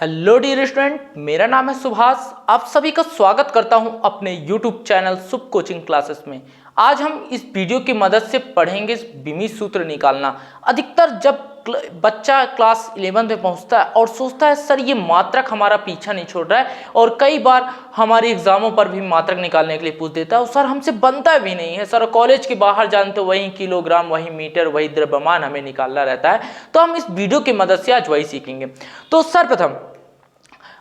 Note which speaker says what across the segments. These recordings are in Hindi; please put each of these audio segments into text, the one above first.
Speaker 1: हेलो डियर स्टूडेंट, मेरा नाम है सुभाष। आप सभी का स्वागत करता हूं अपने यूट्यूब चैनल शुभ कोचिंग क्लासेस में। आज हम इस वीडियो की मदद से पढ़ेंगे बीमी सूत्र निकालना। अधिकतर जब बच्चा क्लास 11 में पहुंचता है और सोचता है सर ये मात्रक हमारा पीछा नहीं छोड़ रहा है, और कई बार हमारे एग्जामों पर भी मात्रक निकालने के लिए पूछ देता है और सर हमसे बनता भी नहीं है। सर कॉलेज के बाहर जानते हो वही किलोग्राम, वही मीटर, वही द्रव्यमान हमें निकालना रहता है। तो हम इस वीडियो की मदद से आज वही सीखेंगे। तो सर्वप्रथम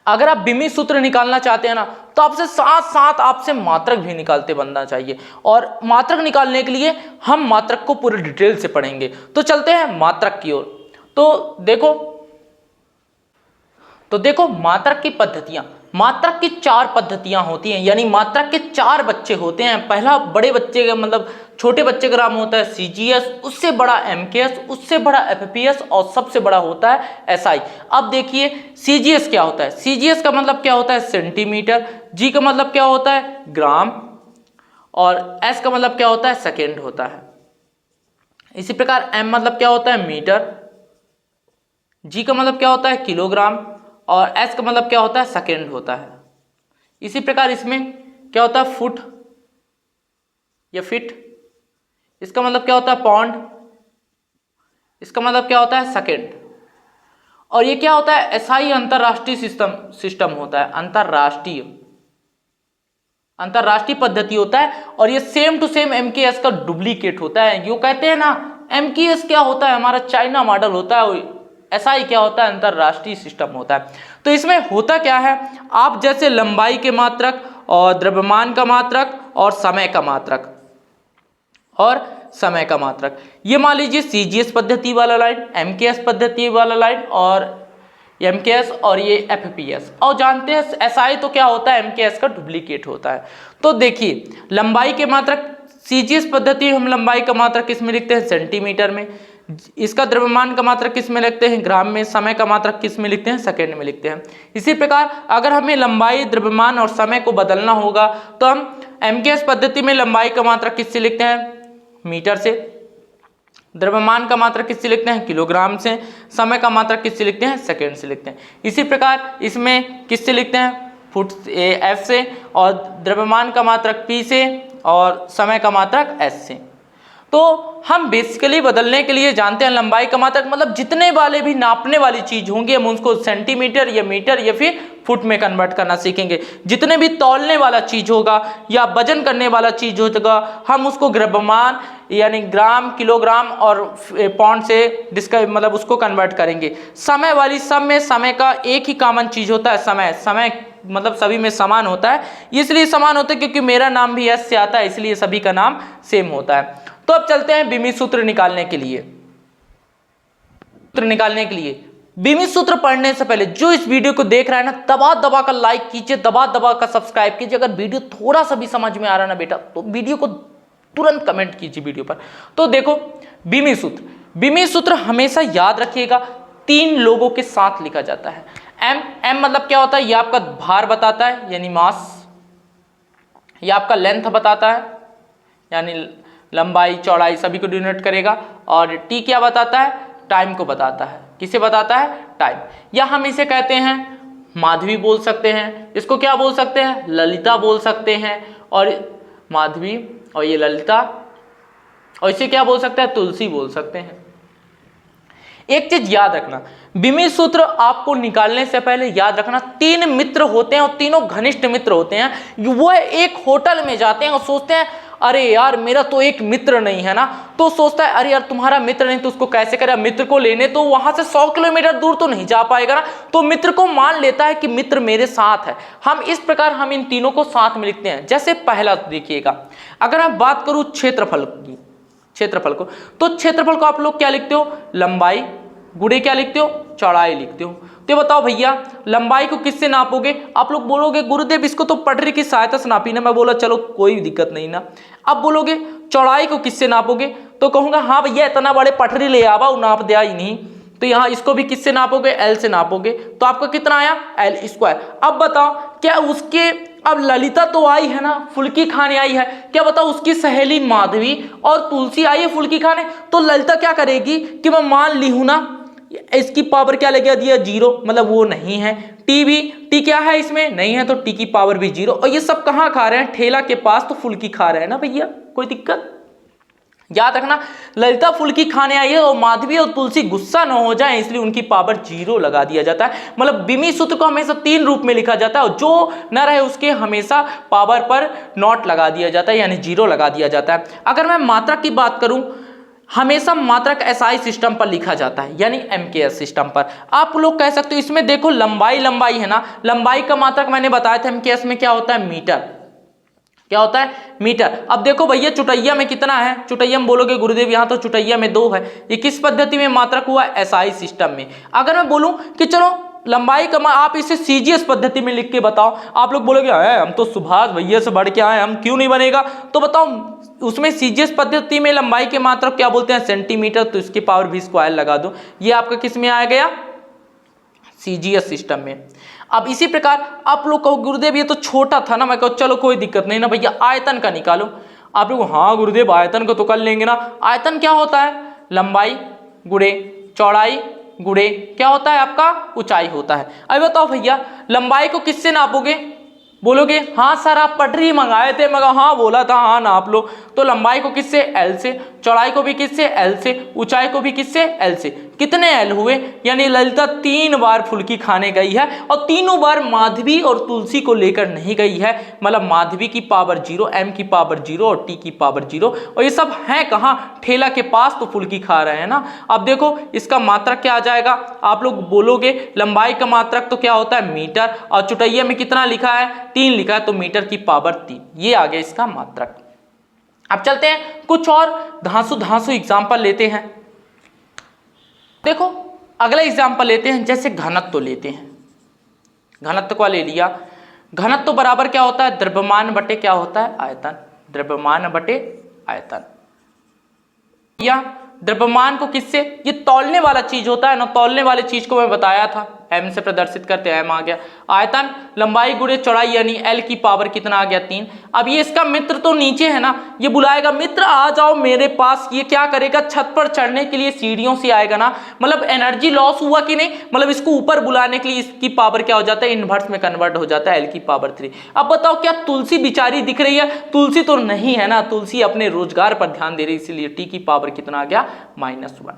Speaker 1: अगर आप बीमी सूत्र निकालना चाहते हैं ना, तो आपसे साथ साथ आपसे मात्रक भी निकालते बनना चाहिए। और मात्रक निकालने के लिए हम मात्रक को पूरे डिटेल से पढ़ेंगे। तो चलते हैं मात्रक की ओर। तो देखो मात्रक की पद्धतियां। मात्रक की 4 पद्धतियां होती हैं, यानी मात्रक के 4 बच्चे होते हैं। पहला बड़े बच्चे का मतलब छोटे बच्चे का नाम होता है सीजीएस, उससे बड़ा एमकेएस, उससे बड़ा एफपीएस और सबसे बड़ा होता है एसआई। अब देखिए सीजीएस क्या होता है। सीजीएस का मतलब क्या होता है सेंटीमीटर, जी का मतलब क्या होता है ग्राम, और एस का मतलब क्या होता है सेकेंड होता है। इसी प्रकार एम मतलब क्या होता है मीटर, जी का मतलब क्या होता है किलोग्राम, और एस का मतलब क्या होता है सेकेंड होता है। इसी प्रकार इसमें क्या होता है फुट या फिट, इसका मतलब क्या होता है पाउंड, इसका मतलब क्या होता है सेकेंड। और ये क्या होता है एसआई अंतरराष्ट्रीय सिस्टम होता है, अंतरराष्ट्रीय पद्धति होता है। और ये सेम टू सेम एमकेएस का डुप्लीकेट होता है। यो कहते हैं ना एमकेएस क्या होता है हमारा चाइना मॉडल होता है, एसआई क्या होता है अंतरराष्ट्रीय सिस्टम होता है। तो इसमें होता क्या है, आप जैसे लंबाई के मात्रक और द्रव्यमान का मात्रक और समय का मात्रक, ये मान लीजिए सीजीएस पद्धति वाला लाइन, एमकेएस पद्धति वाला लाइन, और एमकेएस और ये एफपीएस। और जानते हैं एसआई तो क्या होता है एमकेएस का डुप्लीकेट होता है। तो देखिए लंबाई के मात्रक सीजीएस पद्धति हम लंबाई का मात्रक किस में लिखते हैं सेंटीमीटर में, इसका द्रव्यमान का मात्रक किस में लिखते हैं ग्राम में, समय का मात्रक किस में लिखते हैं सेकंड में लिखते हैं। इसी प्रकार अगर हमें लंबाई, द्रव्यमान और समय को बदलना होगा तो हम एमकेएस पद्धति में लंबाई का मात्रक किससे लिखते हैं मीटर से, द्रव्यमान का मात्रक किससे लिखते हैं किलोग्राम से, समय का मात्रक किससे लिखते हैं सेकंड से लिखते हैं। इसी प्रकार इसमें किससे लिखते हैं फुट एफ से, और द्रव्यमान का मात्रक पी से, और समय का मात्रक एस से। तो हम बेसिकली बदलने के लिए जानते हैं लंबाई का मात्रक मतलब जितने वाले भी नापने वाली चीज होंगी हम उसको सेंटीमीटर या मीटर या फिर फुट में कन्वर्ट करना सीखेंगे। जितने भी तौलने वाला चीज होगा या वजन करने वाला चीज होगा हम उसको द्रव्यमान यानी ग्राम, किलोग्राम और पाउंड से मतलब उसको कन्वर्ट करेंगे। समय वाली सब में समय का एक ही कॉमन चीज होता है, समय मतलब सभी में समान होता है। इसलिए समान होता है क्योंकि मेरा नाम भी एस से आता है, इसलिए सभी का नाम सेम होता है। तो अब चलते हैं बीमी सूत्र निकालने के लिए। बीमी सूत्र पढ़ने से पहले जो इस वीडियो को देख रहा है ना, दबा कर लाइक कीजिए, दबा कर सब्सक्राइब कीजिए। अगर वीडियो थोड़ा सा भी समझ में आ रहा ना बेटा तो वीडियो को तुरंत कमेंट कीजिए वीडियो पर। तो देखो बीमी सूत्र हमेशा याद रखिएगा 3 लोगों के साथ लिखा जाता है। एम मतलब क्या होता है, ये आपका भार बताता है यानी मास, ये आपका लेंथ बताता है यानी लंबाई, चौड़ाई सभी को डिनोट करेगा। और टी क्या बताता है, टाइम को बताता है। किसे बताता है, टाइम। या हम इसे कहते हैं माधवी बोल सकते हैं, इसको क्या बोल सकते हैं ललिता बोल सकते हैं, और माधवी और ये ललिता, और इसे क्या बोल सकते हैं तुलसी बोल सकते हैं। एक चीज याद रखना, बीमी सूत्र आपको निकालने से पहले याद रखना 3 मित्र होते हैं और तीनों घनिष्ठ मित्र होते हैं। वो एक होटल में जाते हैं और सोचते हैं अरे यार मेरा तो एक मित्र नहीं है ना, तो सोचता है अरे यार तुम्हारा मित्र नहीं तो उसको कैसे करें, मित्र को लेने तो वहां से 100 किलोमीटर दूर तो नहीं जा पाएगा ना, तो मित्र को मान लेता है कि मित्र मेरे साथ है। हम इस प्रकार हम इन तीनों को साथ में लिखते हैं। जैसे पहला देखिएगा, अगर मैं बात करूं क्षेत्रफल को, तो क्षेत्रफल को आप लोग क्या लिखते हो लंबाई गुणे क्या लिखते हो चौड़ाई लिखते हो। तो बताओ भैया लंबाई को किससे नापोगे, आप लोग बोलोगे गुरुदेव इसको तो पटरी की सहायता से नापी ना। मैं बोला चलो कोई दिक्कत नहीं ना। अब बोलोगे चौड़ाई को किससे नापोगे, तो कहूंगा हाँ भैया इतना बड़े पटरी ले आवा, वो नाप दिया ही नहीं। तो यहाँ इसको भी किससे नापोगे एल से नापोगे, तो आपका कितना आया एल स्क्वायर। अब बताओ क्या उसके, अब ललिता तो आई है ना फुल्की खाने आई है, क्या बताओ उसकी सहेली माधवी और तुलसी आई है फुल्की खाने, तो ललिता क्या करेगी कि मैं मान ली हूं ना इसकी पावर क्या लगा दिया 0, मतलब वो नहीं है। टी क्या है इसमें, नहीं है, तो टी की पावर भी 0। और ये सब कहाँ खा रहे हैं, ठेला के पास, तो फुल्की खा रहे हैं ना भैया, कोई दिक्कत। याद रखना, ललिता फुल्की खाने आई है और माधवी और तुलसी गुस्सा न हो जाए, इसलिए उनकी पावर 0 लगा दिया जाता है। मतलब बिमी सूत्र को हमेशा 3 रूप में लिखा जाता है और जो न रहे उसके हमेशा पावर पर नॉट लगा दिया जाता है, यानी 0 लगा दिया जाता है। अगर मैं मात्रक की बात करूं, हमेशा मात्रक एसआई सिस्टम पर लिखा जाता है, यानी एमकेएस सिस्टम पर। आप लोग कह सकते हो इसमें देखो लंबाई है ना, लंबाई का मात्रक मैंने बताया था एमकेएस में क्या होता है, मीटर। क्या होता है, मीटर। अब देखो भैया चुटैया में कितना है, चुटैया में बोलोगे गुरुदेव यहाँ तो चुटैया में 2 है, ये किस पद्धति में मात्रक हुआ, एसआई सिस्टम में। अगर मैं बोलूं कि चलो लंबाई का आप इसे सीजीएस पद्धति में लिख के बताओ, आप लोग बोलोगे हम तो सुभाष भैया से बढ़ के आए, हम क्यों नहीं बनेगा। तो बताओ उसमें सीजीएस पद्धति में लंबाई के मात्रक क्या बोलते हैं, सेंटीमीटर, तो इसकी पावर v² लगा दो, ये आपका किस में आ गया, सीजीएस सिस्टम में। अब इसी प्रकार आप लोग कहो गुरुदेव ये तो छोटा था ना, मैं कहूँ चलो कोई दिक्कत नहीं ना भैया, आयतन का निकालो। आप लोग हाँ गुरुदेव आयतन को तो कर लेंगे ना। आयतन क्या होता है, लंबाई गुणे चौड़ाई गुणे क्या होता है आपका, ऊंचाई होता है। अभी बताओ भैया लंबाई को किससे नापोगे, बोलोगे हाँ सर आप पटरी मंगाए थे, मगर हाँ बोला था हाँ नाप लो। तो लंबाई को किससे, एल से, चौड़ाई को भी किससे, एल से, ऊंचाई को भी किससे, एल से। कितने एल हुए, यानी ललिता 3 बार फुल्की खाने गई है और तीनों बार माधवी और तुलसी को लेकर नहीं गई है। मतलब माधवी की पावर 0, एम की पावर 0 और टी की पावर 0, और ये सब है कहाँ, ठेला के पास, तो फुल्की खा रहे हैं ना। अब देखो इसका मात्रक क्या आ जाएगा, आप लोग बोलोगे लंबाई का मात्रक तो क्या होता है, मीटर, और चुटैया में कितना लिखा है, 3 लिखा है, तो मीटर की पावर 3, ये आ गया इसका मात्रक। अब चलते हैं कुछ और धांसू एग्जाम्पल लेते हैं। देखो अगला एग्जाम्पल लेते हैं, जैसे घनत्व लेते हैं। घनत्व को ले लिया, घनत्व बराबर क्या होता है, द्रव्यमान बटे क्या होता है, आयतन, द्रव्यमान बटे आयतन। या द्रव्यमान को किससे, ये तौलने वाला चीज होता है ना, तौलने वाले चीज को मैं बताया था, एम से प्रदर्शित करते हैं, एम आ गया। आयतन लंबाई गुणे चौड़ाई, यानी एल की पावर कितना आ गया, 3। अब ये इसका मित्र तो नीचे है ना, ये बुलाएगा मित्र आ जाओ मेरे पास, ये क्या करेगा, छत पर चढ़ने के लिए सीढ़ियों से आएगा ना, मतलब एनर्जी लॉस हुआ कि नहीं, मतलब इसको ऊपर बुलाने के लिए इसकी पावर क्या हो जाता है, इनवर्स में कन्वर्ट हो जाता है, एल की पावर 3। अब बताओ क्या तुलसी बिचारी दिख रही है, तुलसी तो नहीं है ना, तुलसी अपने रोजगार पर ध्यान दे रही है, इसीलिए टी की पावर कितना आ गया, -1।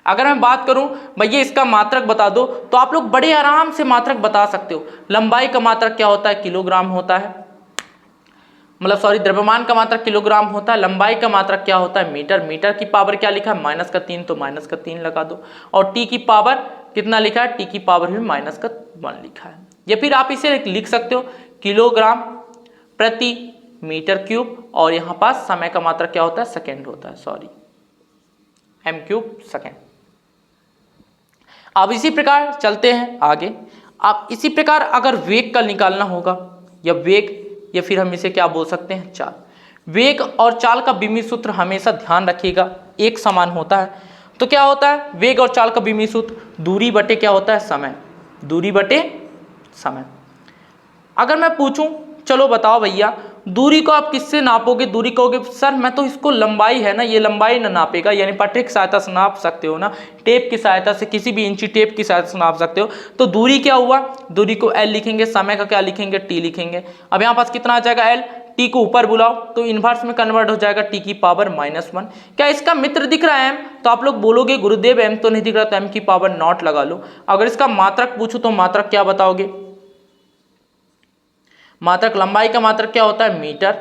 Speaker 1: अगर मैं बात करूं भैया इसका मात्रक बता दो, तो आप लोग बड़े आराम से मात्रक बता सकते हो। लंबाई का मात्रक क्या होता है, किलोग्राम होता है, मतलब सॉरी द्रव्यमान का मात्रक किलोग्राम होता है, लंबाई का मात्रक क्या होता है, मीटर, मीटर की पावर क्या लिखा है, -3, तो -3 लगा दो। और टी की पावर कितना लिखा है, टी की पावर भी -1 लिखा है। या फिर आप इसे लिख सकते हो किलोग्राम प्रति मीटर क्यूब, और यहाँ पास समय का मात्रक क्या होता है, सेकेंड होता है, सॉरी m³ सेकेंड। अब इसी प्रकार चलते हैं आगे। आप इसी प्रकार अगर वेग का निकालना होगा, या वेग, या फिर हम इसे क्या बोल सकते हैं, चाल। वेग और चाल का बिंदु सूत्र हमेशा ध्यान रखिएगा एक समान होता है। तो क्या होता है वेग और चाल का बिंदु सूत्र, दूरी बटे क्या होता है, समय, दूरी बटे समय। अगर मैं पूछूं चलो बताओ भैया दूरी को आप किससे नापोगे, दूरी कहोगे सर मैं तो इसको लंबाई है ना, ये लंबाई ना नापेगा, यानी पटरी की सहायता से नाप सकते हो ना, टेप की सहायता से, किसी भी इंची टेप की सहायता से नाप सकते हो। तो दूरी क्या हुआ, दूरी को एल लिखेंगे, समय का क्या लिखेंगे, टी लिखेंगे। अब यहाँ पास कितना आ जाएगा एल, टी को ऊपर बुलाओ तो इनवर्स में कन्वर्ट हो जाएगा, टी की पावर -1। क्या इसका मित्र दिख रहा है एम, तो आप लोग बोलोगे गुरुदेव एम तो नहीं दिख रहा, तो एम की पावर 0 लगा लो। अगर इसका मात्रक पूछूं तो मात्रक क्या बताओगे, मात्रक लंबाई का मात्रक क्या होता है, मीटर,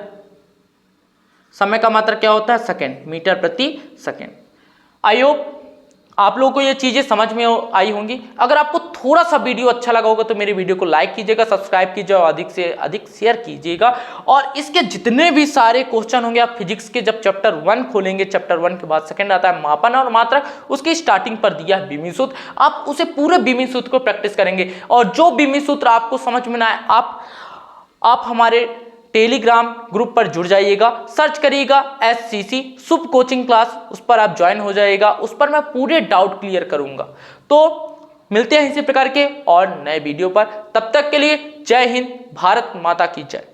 Speaker 1: समय का मात्रक क्या होता है, सेकंड, मीटर प्रति सेकंड। आई होप आप लोगों को ये चीजें समझ में आई होंगी। अगर आपको थोड़ा सा वीडियो अच्छा लगा होगा तो मेरे वीडियो को लाइक कीजिएगा, सब्सक्राइब कीजिएगा और अधिक से अधिक शेयर कीजिएगा। और इसके जितने भी सारे क्वेश्चन होंगे, आप फिजिक्स के जब चैप्टर 1 खोलेंगे, चैप्टर 1 के बाद सेकंड आता है मापन और मात्रक, उसकी स्टार्टिंग पर दिया है बिंदु सूत्र, आप उसे पूरे बिंदु सूत्र को प्रैक्टिस करेंगे। और जो बिंदु सूत्र आपको समझ में ना आए, आप हमारे टेलीग्राम ग्रुप पर जुड़ जाइएगा, सर्च करिएगा SCC शुभ कोचिंग क्लास, उस पर आप ज्वाइन हो जाइएगा, उस पर मैं पूरे डाउट क्लियर करूंगा। तो मिलते हैं इसी प्रकार के और नए वीडियो पर, तब तक के लिए जय हिंद, भारत माता की जय।